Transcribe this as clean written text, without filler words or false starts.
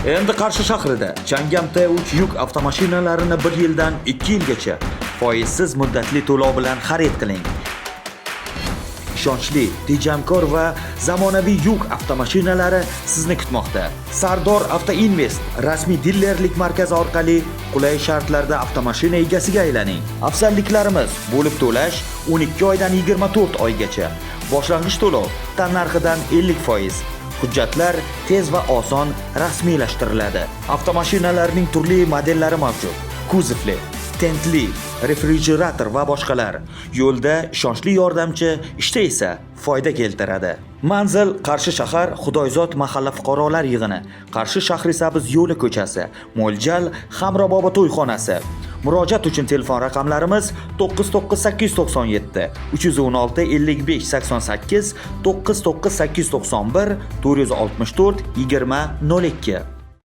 Endi Qarshi shahrida Changam T3 yuk avtomashinalarini 1 yildan 2 yilgacha foizsiz muddatli to'lov bilan xarid qiling. Ishonchli, tejamkor va zamonaviy yuk avtomashinalari sizni kutmoqda. Sardor Avto Invest rasmiy dilerlik markazi orqali qulay shartlarda avtomashina egasiga aylaning. Afzalliklarimiz: bo'lib to'lash 12 oydan 24 oygacha, boshlang'ich to'lov tannarxidan 50%. Hujjatlar tez va oson rasmiylashtiriladi. Avtomashinalarning turli modellari mavjud. Kuzovli, tentli, refrigerator va boshqalar. Yo'lda ishonchli yordamchi, ishda esa foyda keltiradi. Manzil: Qarshi shahar Xudoyzod mahalla fuqarolar yig'ini, Qarshi Shahrisabz yo'li ko'chasi, Mo'ljal Hamrobobo to'yxonasi. Murojaat uchun telefon raqamlarimiz 99897 316 55 88 99891 464 20 02.